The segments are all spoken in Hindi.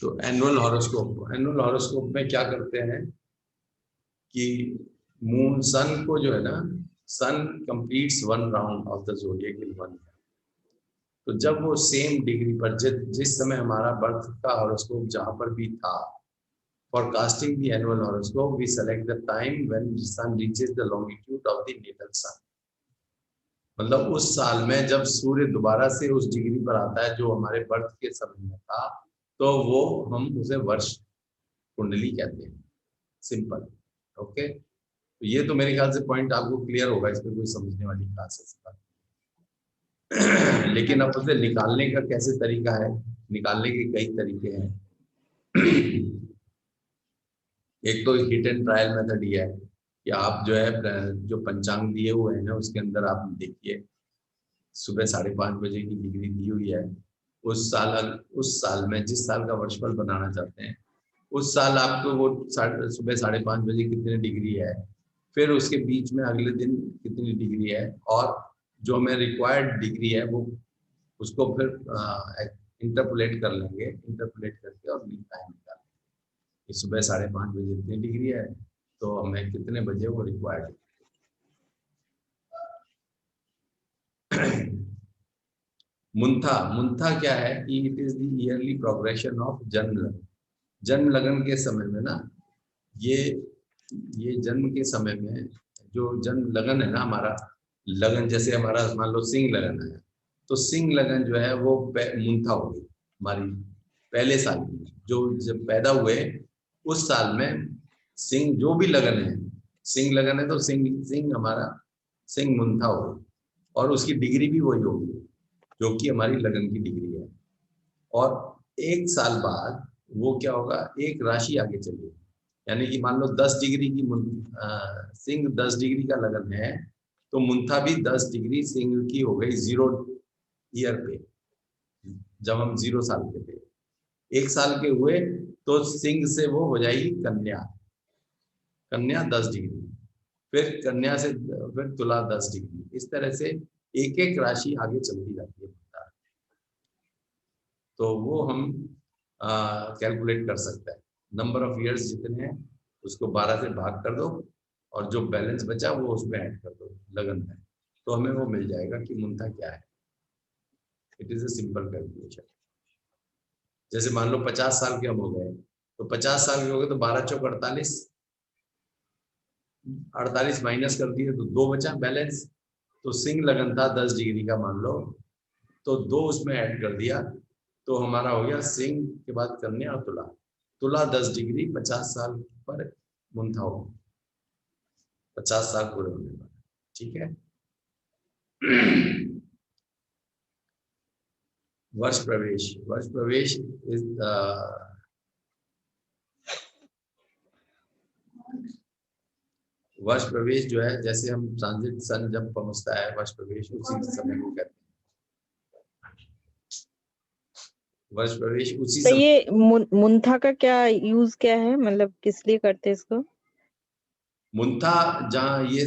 तो एनुअल हॉरोस्कोप में क्या करते हैं कि मून सन को जो है ना, sun completes one round of the zodiac in one. तो जब वो सेम डिग्री पर जिस समय हमारा बर्थ का हॉरोस्कोप जहां पर भी था, for casting the annual horoscope we select the time when sun reaches the longitude of the natal sun. मतलब उस साल में जब सूर्य दोबारा से उस डिग्री पर आता है जो हमारे बर्थ के समय में था, तो वो हम उसे वर्ष कुंडली कहते हैं। सिंपल। ओके, तो ये तो मेरे ख्याल से पॉइंट आपको क्लियर होगा, इसमें कोई समझने वाली खास बात। लेकिन अब उसे निकालने का कैसे तरीका है, निकालने के कई तरीके हैं। एक तो हिट एंड ट्रायल मेथड ये है कि आप जो है जो पंचांग दिए हुए हैं ना, उसके अंदर आप देखिए सुबह 5:30 बजे की डिग्री दी हुई है। उस साल में जिस साल का वर्षफल बनाना चाहते हैं, उस साल आपको वो सुबह 5:30 बजे कितनी डिग्री है, फिर उसके बीच में अगले दिन कितनी डिग्री है, और जो हमें रिक्वायर्ड डिग्री है वो उसको फिर इंटरपोलेट कर लेंगे, इंटरपोलेट करके और टाइम निकालेंगे। सुबह 5:30 बजे इतनी डिग्री है, तो हमें कितने बजे वो रिक्वायर्ड। मुंथा क्या है कि it is the yearly progression of जन्म लगन। जन्म लगन के समय में ना, ये जन्म के समय में जो जन्म लगन है ना, हमारा लगन जैसे हमारा मान लो सिंह लगन है, तो सिंह लगन जो है वो मुंथा होगी हमारी पहले साल की। जो जब पैदा हुए उस साल में सिंह जो भी लगन है, सिंह लगन है तो सिंह हमारा सिंह मुंथा होगी, और उसकी डिग्री भी वही होगी जो कि हमारी लगन की डिग्री है। और एक साल बाद वो क्या होगा, एक राशि आगे चलेगी। यानी कि मान लो 10 डिग्री की सिंह 10 डिग्री का लगन है, तो मुंथा भी 10 डिग्री सिंह की हो गई 0 ईयर पे, जब हम 0 साल के थे। 1 साल के हुए तो सिंह से वो हो जाएगी कन्या, कन्या 10 डिग्री, फिर कन्या से फिर तुला 10 डिग्री। इस तरह से एक एक राशि आगे चलती जाती है। तो वो हम कैलकुलेट कर सकते हैं। नंबर ऑफ ईयर्स जितने हैं उसको 12 से भाग कर दो, और जो बैलेंस बचा वो उसमें ऐड कर दो लगन में, तो हमें वो मिल जाएगा कि मुंथा क्या है। It is a simple calculation. जैसे मान लो 50 साल के हम हो गए, तो 50 साल के हो गए तो 12 चौक 48, 48 माइनस कर दिए तो 2 बचा बैलेंस। तो सिंह लगन था 10 डिग्री का मान लो, तो 2 उसमें ऐड कर दिया, तो हमारा हो गया सिंह के बाद कन्या और तुला। तुला 10 डिग्री 50 साल पर मुंथा हो, 50 साल पूरे होने पर। ठीक है। वर्ष प्रवेश इज वर्ष प्रवेश जो है, जैसे हम ट्रांजिट सन जब पहुंचता है वर्ष प्रवेश, उसी समय को कहते हैं वर्ष प्रवेश। उसी तो समय ये मुंथा का क्या यूज क्या है, मतलब किस लिए करते हैं इसको? मुंथा जहाँ ये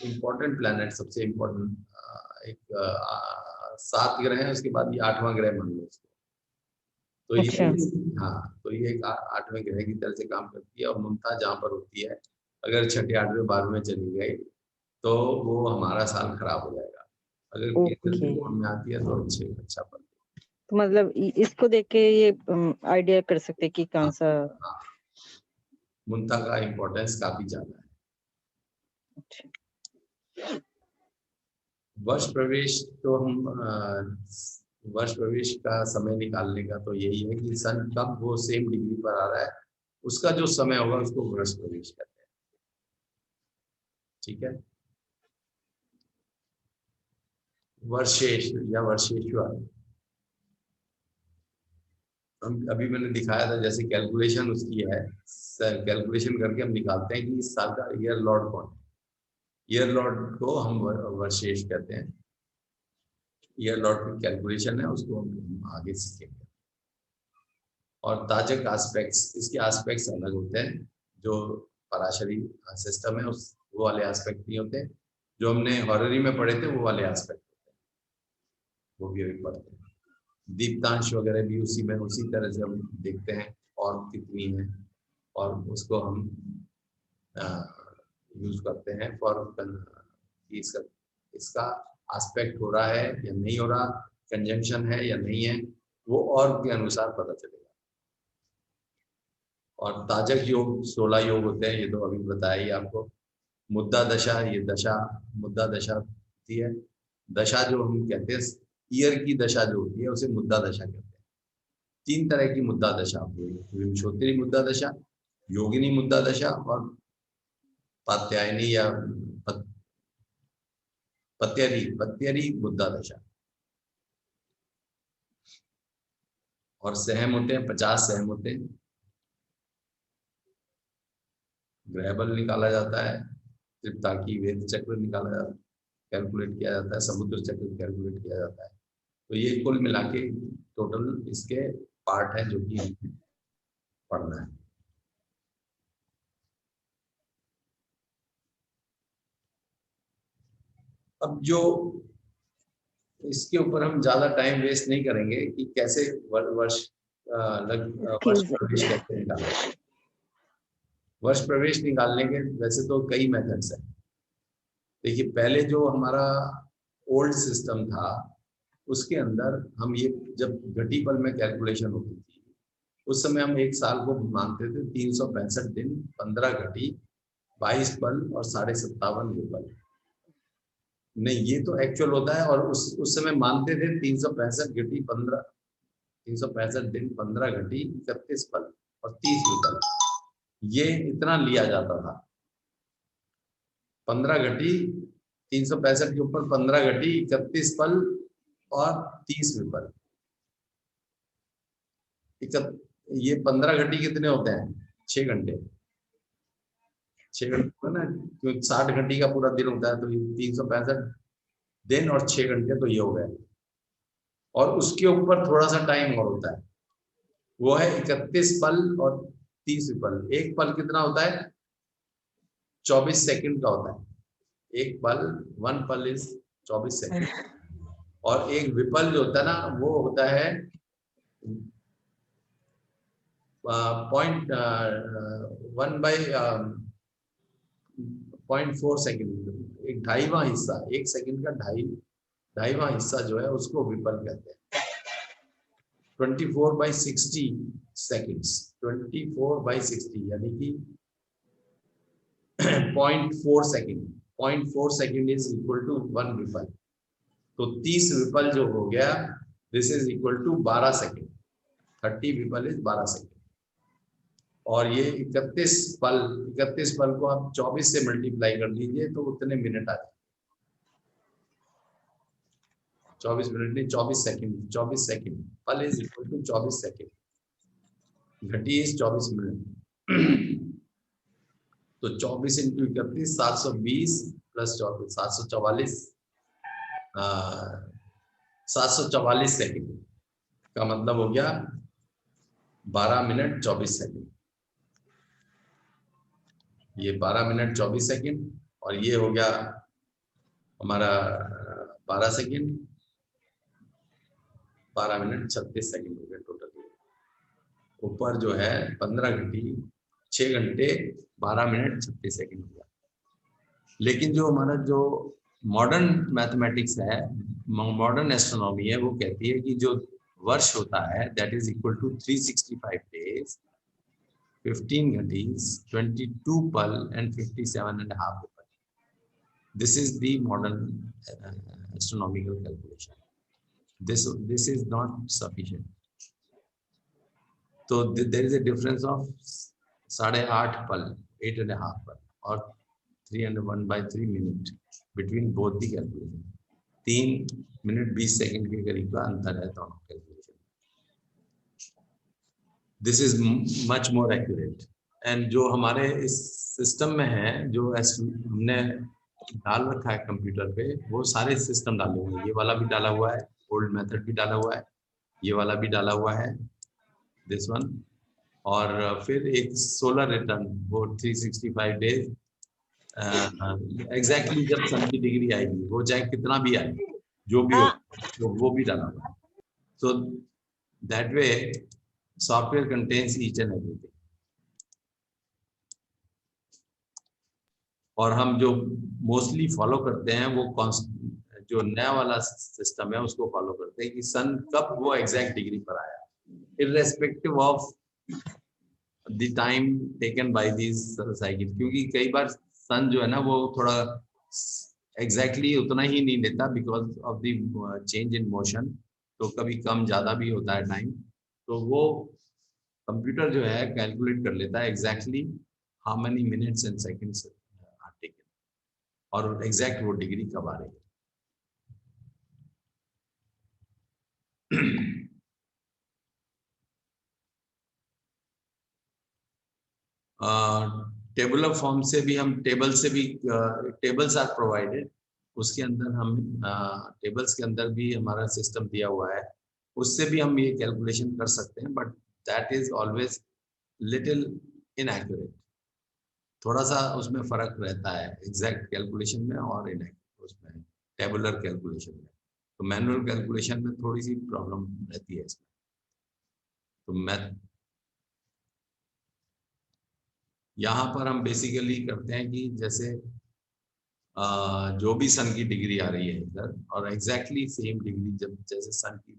इम्पोर्टेंट प्लैनेट, सबसे इम्पोर्टेंट एक 7 ग्रह है, उसके बाद ये 8वां ग्रह मान लो इसको। तो ये अच्छा। हाँ, तो ये एक 8वें ग्रह की तरह से काम करती है। और मुंथा जहाँ पर होती है, अगर 6ठे 8वें 12वें चली गई तो वो हमारा साल खराब हो जाएगा। अगर केंद्र ओके, त्रिकोण में आती है तो अच्छा फल। तो मतलब इसको देख के ये आइडिया कर सकते हैं कि कौन हाँ, सा। हाँ, मुंथा का इम्पोर्टेंस काफी ज्यादा है। अच्छा। वर्ष प्रवेश तो हम वर्ष प्रवेश का समय निकालने का तो यही है कि सन कब वो सेम डिग्री पर आ रहा है, उसका जो समय होगा उसको वर्ष प्रवेश कहते हैं। ठीक है। वर्षेश या वर्षेश्वर, हम अभी मैंने दिखाया था जैसे कैलकुलेशन उसकी है। कैलकुलेशन करके हम निकालते हैं कि इस साल का ईयर लॉर्ड कौन है। ईयर लॉर्ड को हम वर्षेश कहते हैं। ईयर लॉर्ड की कैलकुलेशन है, उसको हम आगे सीखेंगे। और ताजक एस्पेक्ट्स, इसके एस्पेक्ट्स अलग होते हैं। जो पराशरी सिस्टम है उस वो वाले एस्पेक्ट नहीं होते, जो हमने हॉररी में पढ़े थे वो वाले एस्पेक्ट होते हैं, वो भी अभी पढ़ते हैं। दीप्तांश वगैरह भी उसी में उसी तरह से हम देखते हैं और कितनी है, और उसको हम यूज करते हैं फॉर इसका एस्पेक्ट हो रहा है या नहीं हो रहा, कंजंक्शन है या नहीं है, वो और के अनुसार पता चलेगा। और ताजक योग 16 योग होते हैं, ये तो अभी बताया ही आपको। मुद्दा दशा, ये दशा मुद्दा दशा होती है। दशा जो हम कहते हैं ईयर की दशा जो होती है उसे मुद्दा दशा कहते हैं। 3 तरह की मुद्दा दशा होती है, विंशोत्तरी मुद्दा दशा, योगिनी मुद्दा दशा और पात्यायनी या पत्यरी मुद्दा दशा। और सहम होते हैं, 50 सहम होते हैं। ग्रहबल निकाला जाता है, त्रिपताकी वेद चक्र निकाला जाता है, कैलकुलेट किया जाता है, समुद्र चक्र कैलकुलेट किया जाता है। तो ये कुल मिला के टोटल इसके पार्ट है जो कि हमें पढ़ना है। अब जो इसके ऊपर हम ज्यादा टाइम वेस्ट नहीं करेंगे कि कैसे वर्ष प्रवेश कैसे निकालें। वर्ष प्रवेश निकालने के वैसे तो कई मेथड्स हैं। देखिए, पहले जो हमारा ओल्ड सिस्टम था उसके अंदर हम ये जब घटीपल में कैलकुलेशन होती थी उस समय हम एक साल को मानते थे 365 दिन, 15 घटी, 22 पल और 57.5 विपल। नहीं, ये तो एक्चुअल होता है। और उस समय मानते थे 365 घटी 15, 365 दिन, 15 घटी, 31 पल और 30 विपल। ये इतना लिया जाता था। 15 घटी, 365 के ऊपर 15 घटी, 31 पल और 30 विपल। ये 15 घटी कितने होते हैं? 6 घंटे। 6 घंटे ना, क्योंकि 60 घंटी का पूरा दिन होता है, तो 365 दिन और 6 घंटे तो ये हो गए। और उसके ऊपर थोड़ा सा टाइम और होता है, वो है 31 पल और 30 विपल। एक पल कितना होता है? 24 सेकंड का होता है। एक पल, 1 पल इज 24 सेकंड। और एक विपल जो होता है ना, वो होता है 0.4 सेकंड। एक 2.5वां हिस्सा, 1 सेकंड का 2.5वां हिस्सा जो है उसको विपल कहते हैं। 24/60 सेकंड्स, 24/60 यानी कि 0.4 second. 0.4 second is equal to 1 विपल। तो 30 विपल जो हो गया, this is equal to 12 second. 30 विपल इज 12 सेकंड। और ये 31 पल को आप 24 से मल्टीप्लाई कर दीजिए तो उतने मिनट आ जाए। 24 मिनट नहीं, 24 सेकंड। 24 सेकंड पल इज इक्वल टू 24 सेकंड। घटी इज 24 मिनट। तो 24 इंटू 31, 720 प्लस 24, 744 सेकंड का मतलब हो गया 12 मिनट 24 सेकंड। ये 12 मिनट 24 सेकंड और ये हो गया हमारा 12 सेकंड, 12 मिनट 36 सेकंड हो गया टोटल। ऊपर जो है 15 घंटी, 6 घंटे 12 मिनट 36 सेकंड हो गया। लेकिन जो हमारा जो मॉडर्न मैथमेटिक्स है, मॉडर्न एस्ट्रोनॉमी है, वो कहती है कि जो वर्ष होता है that is equal to 365 days, 15 घंटीज, 22 पल एंड 57.5 विपल। This is the modern astronomical calculation. This is not sufficient. So there is a difference of 8.5 पल, 8.5 पल और 301/3 minute between both the calculation. 3 minute 20 second के करीब का अंतर है दोनों calculation. This is much more accurate. And जो हमारे इस सिस्टम में है, जो हमने डाल रखा है कंप्यूटर पे, वो सारे सिस्टम डाले हुए हैं। ये वाला भी डाला हुआ है, ओल्ड मेथड भी डाला हुआ है, ये वाला भी डाला हुआ है, दिस वन। और फिर एक सोलर रिटर्न, वो 365 डेज एग्जैक्टली जब सन की डिग्री आएगी, वो चाहे कितना भी आए, जो भी हो, तो वो भी डाला हुआ है। So that way software contains each and everything. और हम जो मोस्टली फॉलो करते हैं वो जो नया वाला सिस्टम है उसको फॉलो करते हैं कि सन कब वो एग्जैक्ट डिग्री पर आया, irrespective of the time taken by this cycle. क्योंकि कई बार सन जो है ना वो थोड़ा एग्जैक्टली उतना ही नहीं लेता because of the change in motion, तो कभी कम ज़्यादा भी होता है टाइम। तो वो कंप्यूटर जो है कैलकुलेट कर लेता है exactly how many minutes and seconds are taken और एग्जैक्ट वो डिग्री कब आ रही है। टेबुलर फॉर्म से भी हम टेबल्स आर प्रोवाइडेड, उसके अंदर हम टेबल्स के अंदर भी हमारा सिस्टम दिया हुआ है, उससे भी हम ये कैलकुलेशन कर सकते हैं, but that is always little inaccurate. थोड़ा सा उसमें फर्क रहता है एग्जैक्ट कैलकुलेशन में और उसमें टेबुलर कैलकुलेशन में। तो मैनुअल कैलकुलेशन में थोड़ी सी प्रॉब्लम रहती है इसमें। तो यहाँ पर हम बेसिकली करते हैं कि जैसे जो भी सन की डिग्री आ रही है इधर और एग्जैक्टली सेम डिग्री जब जैसे सन की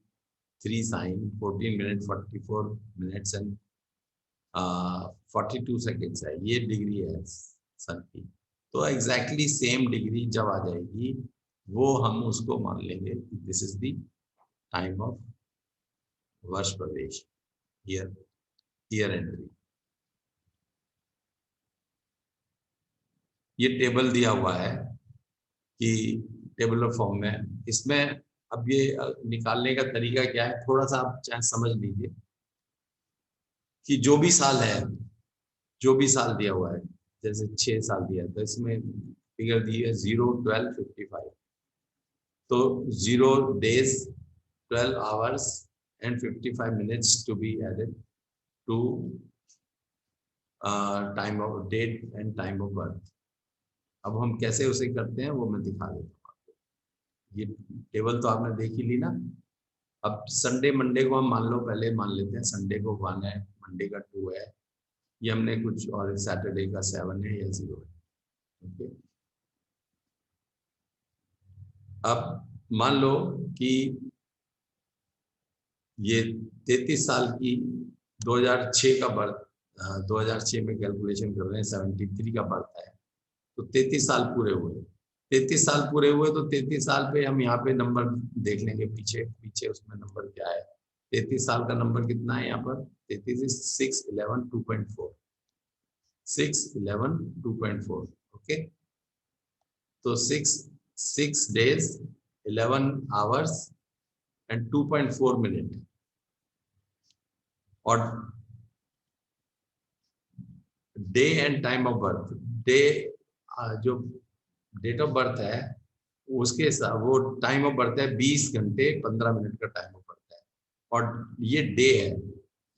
3 sign 14 minute 44 minutes and 42 seconds है, ये डिग्री है सन की। तो एग्जैक्टली सेम डिग्री जब आ जाएगी वो हम उसको मान लेंगे कि this is the time of वर्ष प्रवेश, ईयर एंट्री। ये टेबल दिया हुआ है कि टेबुलर फॉर्म में, इसमें अब ये निकालने का तरीका क्या है थोड़ा सा आप चाहे समझ लीजिए कि जो भी साल है, जो भी साल दिया हुआ है, जैसे 6 साल दिया है तो इसमें फिगर दी है 0, 12, 55। तो 0 days 12 hours and 55 minutes to be added to time of date and time of birth। अब हम कैसे उसे करते हैं वो मैं दिखा देता हूँ आपको। ये टेबल तो आपने देख ही ली ना। अब संडे मंडे को हम मान लो, पहले मान लेते हैं संडे को 1 है, मंडे का 2 है, ये हमने कुछ और सैटरडे का 7 है या 0 है। ओके, अब मान लो कि ये 33 साल की 2006 का बर्थ, 2006 में कैलकुलेशन कर रहे हैं, 73 का बर्थ है, तो 33 साल पूरे हुए। 33 साल पूरे हुए तो 33 साल पे हम यहाँ पे नंबर देख लेंगे, पीछे उसमें नंबर क्या है। 33 साल का नंबर कितना है यहाँ पर, 33 6 11 2.4, 6 11 2.4। ओके, तो 6 days 11 hours and 2.4 minute। और day and time of birth, day जो डेट ऑफ बर्थ है उसके साथ वो टाइम ऑफ बर्थ है 20 घंटे 15 मिनट का टाइम ऑफ बर्थ है। और ये डे है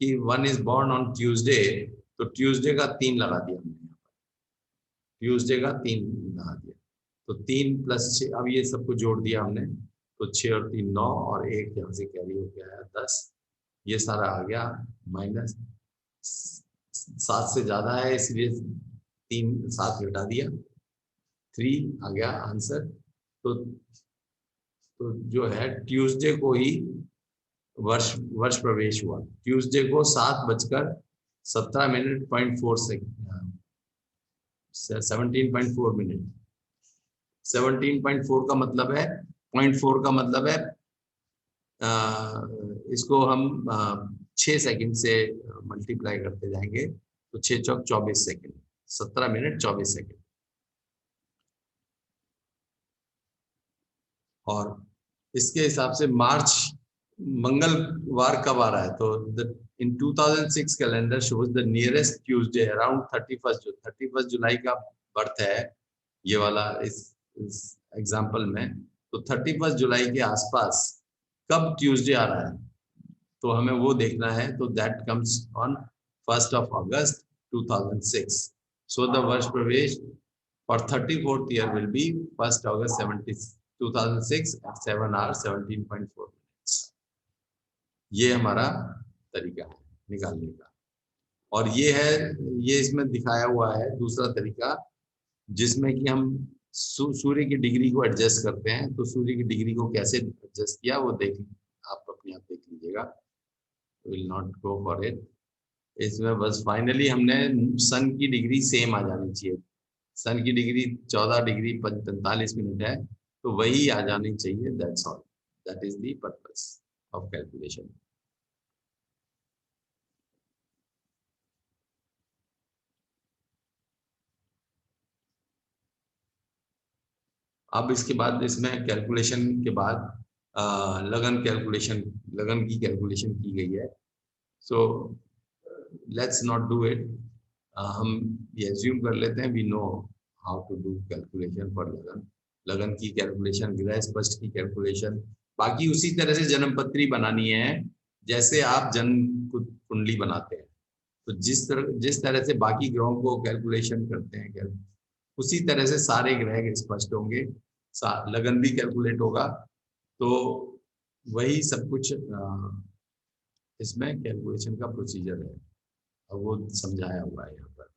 कि 1 is born on Tuesday, तो ट्यूसडे का 3 लगा दिया हमने यहाँ पर, ट्यूसडे का 3 लगा दिया, तो 3 + 6, अब ये सबको जोड़ दिया हमने, तो 6 और 3 9 और 1 यहाँ से कैरी हो गया है 10, ये सारा आ गया माइनस 7 से ज्यादा है इसलिए 7 घटा दिया, 3 आ गया आंसर। तो जो है ट्यूसडे को ही वर्ष प्रवेश हुआ, ट्यूसडे को 7:17 .4 सेकंड, 17.4 मिनट। 17.4 का मतलब है, 0.4 का मतलब है इसको हम 6 सेकंड से मल्टीप्लाई करते जाएंगे, तो 6 चौक 24 सेकंड, 17 मिनट 24 सेकंड। और इसके हिसाब से मार्च मंगलवार कब आ रहा है, तो इन 2006 calendar shows the nearest Tuesday around 31 जुलाई का बर्थ है ये वाला इस एग्जांपल में, तो 31 जुलाई के आसपास कब ट्यूसडे आ रहा है तो हमें वो देखना है, तो that comes on 1 August 2006। So the वर्ष प्रवेश for 34th year will be 1 August 2006 at 7 hours 17.4 minutes। ये हमारा तरीका है निकालने का। और ये है, ये इसमें दिखाया हुआ है दूसरा तरीका, जिसमें कि हम सूर्य की डिग्री को एडजस्ट करते हैं। तो सूर्य की डिग्री को कैसे एडजस्ट किया वो देख, आप अपने आप देख लीजिएगा, will not go for it. इसमें बस फाइनली हमने सन की डिग्री सेम आ जानी चाहिए। सन की डिग्री 14 डिग्री 45 मिनट है, तो वही आ जानी चाहिए। That's all, that is the purpose of calculation. अब इसके बाद इसमें कैलकुलेशन के बाद लगन कैलकुलेशन, लगन की कैलकुलेशन की गई है। So let's not do it. हम ये एज्यूम कर लेते हैं we know how to do calculation for lagan. लगन की कैलकुलेशन, गृह स्पष्ट की कैलकुलेशन, बाकी उसी तरह से जन्मपत्री बनानी है जैसे आप जन्म कुंडली बनाते हैं। तो जिस तरह से बाकी ग्रहों को कैलकुलेशन करते हैं, उसी तरह से सारे ग्रह स्पष्ट होंगे, लगन भी कैलकुलेट होगा। तो वही सब कुछ इसमें कैलकुलेशन का प्रोसीजर है और वो समझाया हुआ है यहाँ पर।